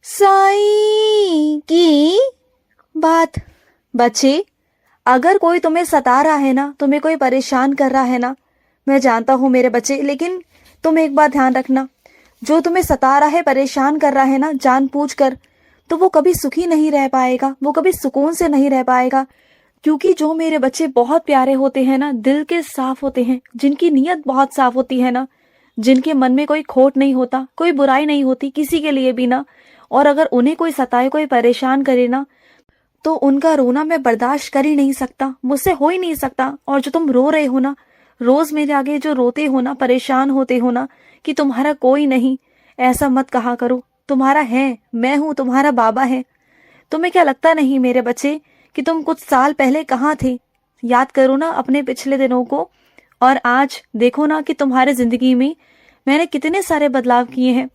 साईं की बात। बच्चे, अगर कोई तुम्हें सता रहा है ना, तुम्हें कोई परेशान कर रहा है ना, मैं जानता हूँ मेरे बच्चे, लेकिन तुम एक बात ध्यान रखना, जो तुम्हें सता रहा है, परेशान कर रहा है ना जानबूझकर, तो वो कभी सुखी नहीं रह पाएगा, वो कभी सुकून से नहीं रह पाएगा। क्योंकि जो मेरे बच्चे बहुत प्यारे होते हैं ना, दिल के साफ होते हैं, जिनकी नीयत बहुत साफ होती है ना, जिनके मन में कोई खोट नहीं होता, कोई बुराई नहीं होती किसी के लिए भी ना, और अगर उन्हें कोई सताए, कोई परेशान करे ना, तो उनका रोना मैं बर्दाश्त कर ही नहीं सकता, मुझसे हो ही नहीं सकता। और जो तुम रो रहे हो ना, रोज मेरे आगे जो रोते हो ना, परेशान होते हो ना कि तुम्हारा कोई नहीं, ऐसा मत कहा करो। तुम्हारा है, मैं हूं, तुम्हारा बाबा है। तुम्हें क्या लगता नहीं मेरे बच्चे कि तुम कुछ साल पहले कहाँ थे? याद करो ना अपने पिछले दिनों को, और आज देखो ना कि तुम्हारे जिंदगी में मैंने कितने सारे बदलाव किए हैं।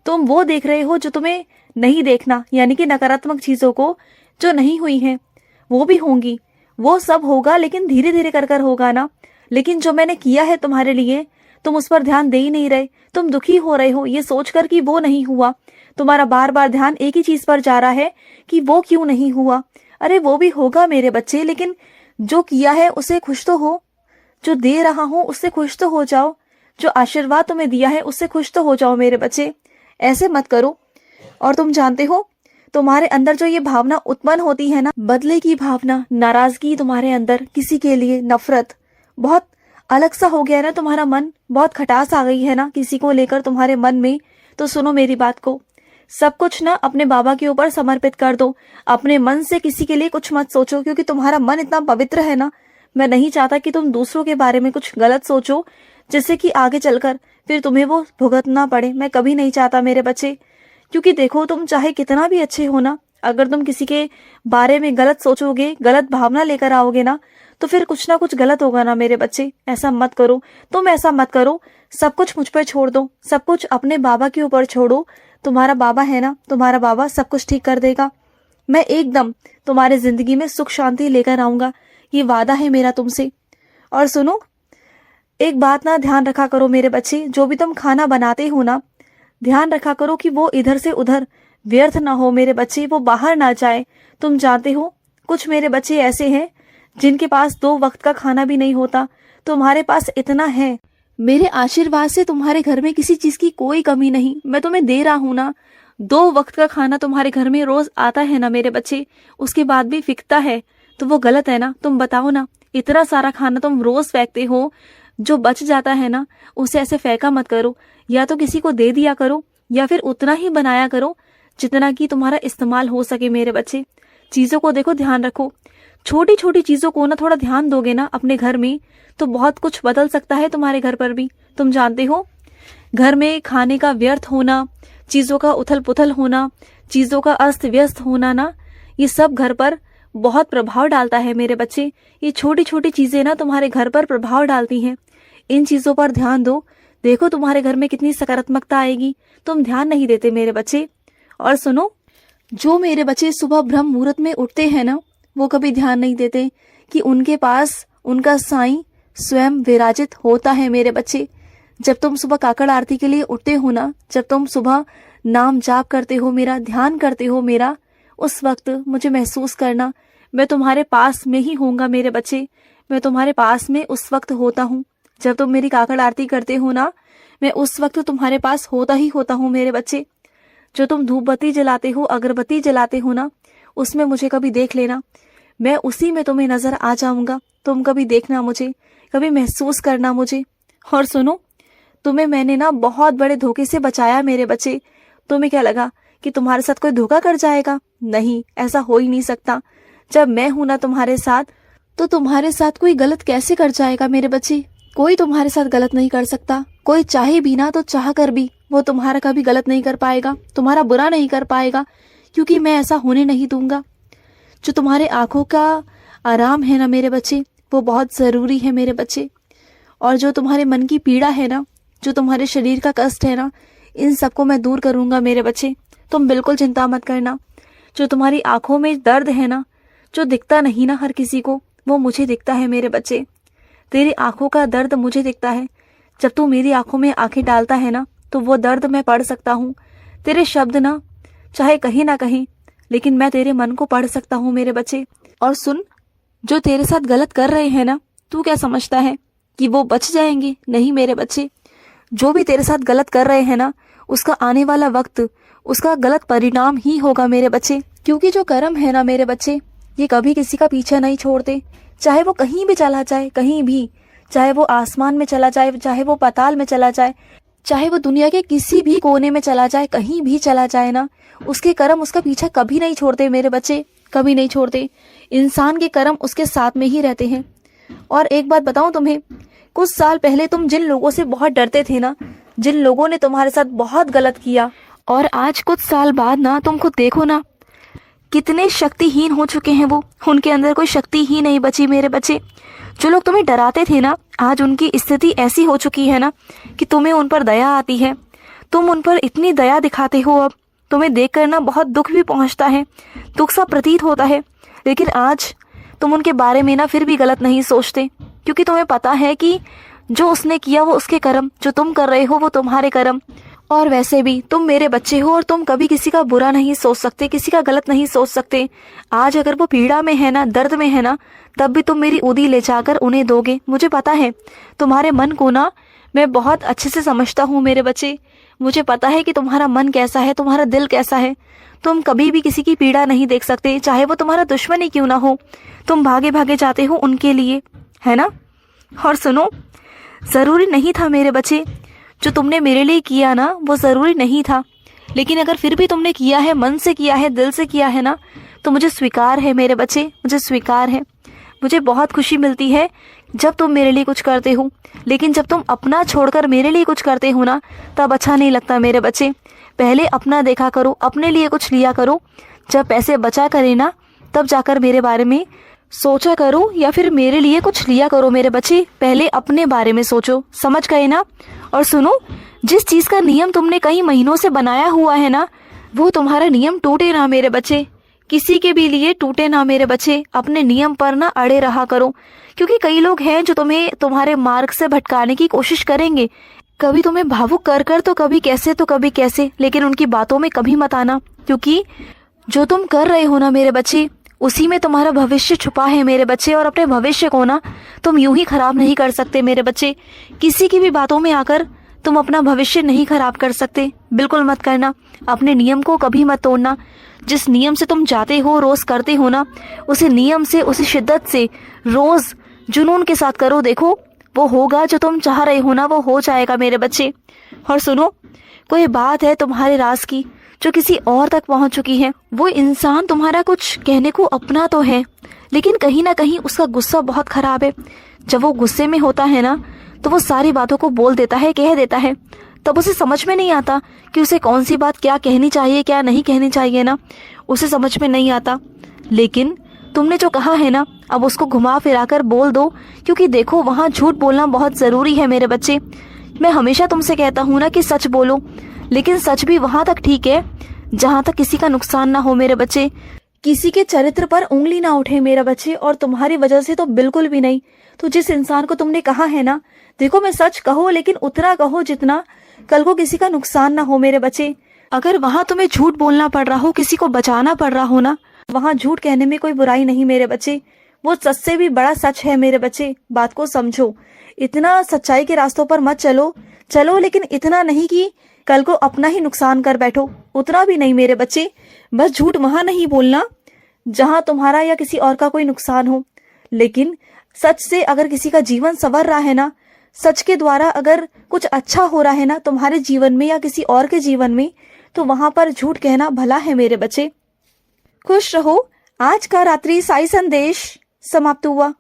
तुम वो देख रहे हो जो तुम्हें नहीं देखना, यानी कि नकारात्मक चीजों को जो नहीं हुई हैं, वो भी होंगी, वो सब होगा, लेकिन धीरे धीरे कर कर होगा ना। लेकिन जो मैंने किया है तुम्हारे लिए, तुम उस पर ध्यान दे ही नहीं रहे। तुम दुखी हो रहे हो ये सोचकर कि वो नहीं हुआ। तुम्हारा बार बार ध्यान एक ही चीज पर जा रहा है कि वो क्यों नहीं हुआ। अरे वो भी होगा मेरे बच्चे, लेकिन जो किया है उसे खुश तो हो, जो दे रहा हूं उससे खुश तो हो जाओ, जो आशीर्वाद तुम्हें दिया है उससे खुश तो हो जाओ मेरे बच्चे। ऐसे मत करो। और तुम जानते हो, तुम्हारे अंदर जो ये भावना उत्पन्न होती है ना, बदले की भावना, नाराजगी तुम्हारे अंदर, किसी के लिए नफरत, बहुत अलग सा हो गया है ना तुम्हारा मन, बहुत खटास आ गई है ना किसी को लेकर तुम्हारे मन में, तो सुनो मेरी बात को, सब कुछ ना अपने बाबा के ऊपर समर्पित कर दो। अपने मन से किसी के लिए कुछ मत सोचो, क्योंकि तुम्हारा मन इतना पवित्र है ना, मैं नहीं चाहता कि तुम दूसरों के बारे में कुछ गलत सोचो, जिससे कि आगे चलकर फिर तुम्हें वो भुगतना पड़े। मैं कभी नहीं चाहता मेरे बच्चे। क्योंकि देखो, तुम चाहे कितना भी अच्छे हो ना, अगर तुम किसी के बारे में गलत सोचोगे, गलत भावना लेकर आओगे ना, तो फिर कुछ ना कुछ गलत होगा ना मेरे बच्चे। ऐसा मत करो, तुम ऐसा मत करो। सब कुछ मुझ पर छोड़ दो, सब कुछ अपने बाबा के ऊपर छोड़ो। तुम्हारा बाबा है ना, तुम्हारा बाबा सब कुछ ठीक कर देगा। मैं एकदम तुम्हारे जिंदगी में सुख शांति लेकर आऊंगा, ये वादा है मेरा तुमसे। और सुनो, एक बात ना ध्यान रखा करो मेरे बच्चे, जो भी तुम खाना बनाते हो ना, ध्यान रखा करो कि वो इधर से उधर व्यर्थ ना हो मेरे बच्चे, वो बाहर ना जाए। तुम जानते हो, कुछ मेरे बच्चे ऐसे हैं जिनके पास 2 वक्त का खाना भी नहीं होता। तुम्हारे पास इतना है। मेरे आशीर्वाद से तुम्हारे घर में किसी चीज की कोई कमी नहीं, मैं तुम्हें दे रहा हूं ना। 2 वक्त का खाना तुम्हारे घर में रोज आता है ना मेरे बच्चे, उसके बाद भी फिकता है, तो वो गलत है ना। तुम बताओ ना, इतना सारा खाना तुम रोज फेंकते हो, जो बच जाता है ना उसे ऐसे फेंका मत करो। या तो किसी को दे दिया करो, या फिर उतना ही बनाया करो जितना कि तुम्हारा इस्तेमाल हो सके मेरे बच्चे। चीजों को देखो, ध्यान रखो। छोटी छोटी चीजों को ना थोड़ा ध्यान दोगे ना अपने घर में, तो बहुत कुछ बदल सकता है तुम्हारे घर पर भी। तुम जानते हो, घर में खाने का व्यर्थ होना, चीजों का उथल पुथल होना, चीजों का अस्त व्यस्त होना ना, ये सब घर पर बहुत प्रभाव डालता है मेरे बच्चे। ये छोटी छोटी चीजें ना तुम्हारे घर पर प्रभाव डालती हैं। इन चीजों पर ध्यान दो, देखो तुम्हारे घर में कितनी सकारात्मकता आएगी। तुम ध्यान नहीं देते मेरे बच्चे। और सुनो, जो मेरे बच्चे सुबह ब्रह्म मुहूर्त में उठते हैं ना, वो कभी ध्यान नहीं देते कि उनके पास उनका साईं स्वयं विराजित होता है मेरे बच्चे। जब तुम सुबह काकड़ आरती के लिए उठते हो ना, जब तुम सुबह नाम जाप करते हो मेरा, ध्यान करते हो मेरा, उस वक्त मुझे महसूस करना, मैं तुम्हारे पास में ही होऊंगा मेरे बच्चे। मैं तुम्हारे पास में उस वक्त होता हूँ जब तुम मेरी काकड़ आरती करते हो ना, मैं उस वक्त तुम्हारे पास होता ही होता हूँ मेरे बच्चे। जो तुम धूप बत्ती जलाते हो, अगरबत्ती जलाते हो ना, उसमें मुझे कभी देख लेना, मैं उसी में तुम्हें नजर आ जाऊंगा। तुम कभी देखना मुझे, कभी महसूस करना मुझे। और सुनो, तुम्हें मैंने ना बहुत बड़े धोखे से बचाया मेरे बच्चे। तुम्हें क्या लगा कि तुम्हारे साथ कोई धोखा कर जाएगा? नहीं, ऐसा हो ही नहीं सकता। जब मैं हूं ना तुम्हारे साथ, तो तुम्हारे साथ कोई गलत कैसे कर जाएगा मेरे बच्चे? कोई तुम्हारे साथ गलत नहीं कर सकता। कोई चाहे भी ना, तो चाह कर भी वो तुम्हारा कभी गलत नहीं कर पाएगा, तुम्हारा बुरा नहीं कर पाएगा, क्योंकि मैं ऐसा होने नहीं दूंगा। जो तुम्हारे आंखों का आराम है ना मेरे बच्चे, वो बहुत जरूरी है मेरे बच्चे। और जो तुम्हारे मन की पीड़ा है ना, जो तुम्हारे शरीर का कष्ट है ना, इन सबको मैं दूर करूंगा मेरे बच्चे। तुम बिल्कुल चिंता मत करना। जो तुम्हारी आंखों में दर्द है ना, जो दिखता नहीं ना हर किसी को, वो मुझे दिखता है मेरे बच्चे। तेरी आंखों का दर्द मुझे दिखता है। जब तू मेरी आंखों में आंखें डालता है ना, तो वो दर्द मैं पढ़ सकता हूँ। तेरे शब्द ना चाहे कहीं ना कहीं, लेकिन मैं तेरे मन को पढ़ सकता हूँ मेरे बच्चे। और सुन, जो तेरे साथ गलत कर रहे हैं ना, तू क्या समझता है कि वो बच जाएंगे? नहीं मेरे बच्चे, जो भी तेरे साथ गलत कर रहे हैं ना, उसका आने वाला वक्त उसका गलत परिणाम ही होगा मेरे बच्चे। क्योंकि जो कर्म है ना मेरे बच्चे, ये कभी किसी का पीछा नहीं छोड़ते। चाहे वो कहीं भी चला जाए, कहीं भी, चाहे वो आसमान में चला जाए, चाहे वो पाताल में चला जाए, चाहे वो दुनिया के किसी भी कोने में चला जाए, कहीं भी चला जाए ना, उसके कर्म उसका पीछा कभी नहीं छोड़ते मेरे बच्चे, कभी नहीं छोड़ते। इंसान के कर्म उसके साथ में ही रहते हैं। और एक बात बताऊं तुम्हें, कुछ साल पहले तुम जिन लोगों से बहुत डरते थे ना, जिन लोगों ने तुम्हारे साथ बहुत गलत किया, और आज कुछ साल बाद ना तुम खुद देखो ना, कितने शक्तिहीन हो चुके हैं वो। उनके अंदर कोई शक्ति ही नहीं बची मेरे बच्चे। जो लोग तुम्हें डराते थे ना, आज उनकी स्थिति ऐसी हो चुकी है ना कि तुम्हें उन पर दया आती है। तुम उन पर इतनी दया दिखाते हो, अब तुम्हें देखकर ना बहुत दुख भी पहुंचता है, दुख सा प्रतीत होता है। लेकिन आज तुम उनके बारे में ना फिर भी गलत नहीं सोचते, क्योंकि तुम्हें पता है कि जो उसने किया वो उसके कर्म, जो तुम कर रहे हो वो तुम्हारे कर्म। और वैसे भी तुम मेरे बच्चे हो और तुम कभी किसी का बुरा नहीं सोच सकते, किसी का गलत नहीं सोच सकते। आज अगर वो पीड़ा में है ना, दर्द में है ना, तब भी तुम मेरी उदी ले जाकर उन्हें दोगे। मुझे पता है तुम्हारे मन को ना मैं बहुत अच्छे से समझता हूँ मेरे बच्चे। मुझे पता है कि तुम्हारा मन कैसा है, तुम्हारा दिल कैसा है। तुम कभी भी किसी की पीड़ा नहीं देख सकते, चाहे वो तुम्हारा दुश्मन ही क्यों ना हो। तुम भागे भागे जाते हो उनके लिए, है ना। और सुनो, जरूरी नहीं था मेरे बच्चे, जो तुमने मेरे लिए किया ना वो जरूरी नहीं था। लेकिन अगर फिर भी तुमने किया है, मन से किया है, दिल से किया है ना, तो मुझे स्वीकार है मेरे बच्चे, मुझे स्वीकार है। मुझे बहुत खुशी मिलती है जब तुम मेरे लिए कुछ करते हो। लेकिन जब तुम अपना छोड़कर मेरे लिए कुछ करते हो ना, तब अच्छा नहीं लगता मेरे बच्चे। पहले अपना देखा करो, अपने लिए कुछ लिया करो। जब पैसे बचा करे ना, तब जाकर मेरे बारे में सोचा करो, या फिर मेरे लिए कुछ लिया करो मेरे बच्चे। पहले अपने बारे में सोचो, समझ गए ना। और सुनो, जिस चीज का नियम तुमने कई महीनों से बनाया हुआ है ना, वो तुम्हारा नियम टूटे ना मेरे बच्चे, किसी के भी लिए टूटे ना मेरे बच्चे। अपने नियम पर ना अड़े रहा करो, क्योंकि कई लोग हैं जो तुम्हें तुम्हारे मार्ग से भटकाने की कोशिश करेंगे। कभी तुम्हें भावुक कर कर तो कभी कैसे तो कभी कैसे, लेकिन उनकी बातों में कभी मत आना, क्योंकि जो तुम कर रहे हो ना मेरे बच्चे, उसी में तुम्हारा भविष्य छुपा है मेरे बच्चे। और अपने भविष्य को ना तुम यूं ही खराब नहीं कर सकते मेरे बच्चे। किसी की भी बातों में आकर तुम अपना भविष्य नहीं खराब कर सकते, बिल्कुल मत करना। अपने नियम को कभी मत तोड़ना। जिस नियम से तुम जाते हो, रोज करते हो ना, उसी नियम से, उसी शिद्दत से रोज जुनून के साथ करो। देखो, वो होगा जो तुम चाह रहे हो ना, वो हो जाएगा मेरे बच्चे। और सुनो, कोई बात है तुम्हारे राज की जो किसी और तक पहुंच चुकी है। वो इंसान तुम्हारा कुछ कहने को अपना तो है, लेकिन कहीं ना कहीं उसका गुस्सा बहुत खराब है। जब वो गुस्से में होता है ना, तो वो सारी बातों को बोल देता है, कह देता है। तब उसे समझ में नहीं आता कि उसे कौन सी बात क्या कहनी चाहिए, क्या नहीं कहनी चाहिए ना, उसे समझ में नहीं आता। लेकिन तुमने जो कहा है ना, अब उसको घुमा फिरा कर बोल दो, क्योंकि देखो, वहाँ झूठ बोलना बहुत जरूरी है मेरे बच्चे। मैं हमेशा तुमसे कहता हूँ ना कि सच बोलो, लेकिन सच भी वहां तक ठीक है जहां तक किसी का नुकसान ना हो मेरे बच्चे। किसी के चरित्र पर उंगली ना उठे मेरे बच्चे, और तुम्हारी वजह से तो बिल्कुल भी नहीं। तो जिस इंसान को तुमने कहा है ना, देखो, मैं सच कहो लेकिन उतना कहो जितना कल को किसी का नुकसान ना हो मेरे बच्चे। अगर वहां तुम्हें झूठ बोलना पड़ रहा हो, किसी को बचाना पड़ रहा हो ना, वहां झूठ कहने में कोई बुराई नहीं मेरे बच्चे। वो सच से भी बड़ा सच है मेरे बच्चे, बात को समझो। इतना सच्चाई के रास्तों पर मत चलो, लेकिन इतना नहीं कि कल को अपना ही नुकसान कर बैठो, उतना भी नहीं मेरे बच्चे। बस झूठ वहां नहीं बोलना जहां तुम्हारा या किसी और का कोई नुकसान हो, लेकिन सच से अगर किसी का जीवन संवर रहा है ना, सच के द्वारा अगर कुछ अच्छा हो रहा है ना तुम्हारे जीवन में या किसी और के जीवन में, तो वहां पर झूठ कहना भला है मेरे बच्चे। खुश रहो। आज का रात्रि साई संदेश समाप्त हुआ।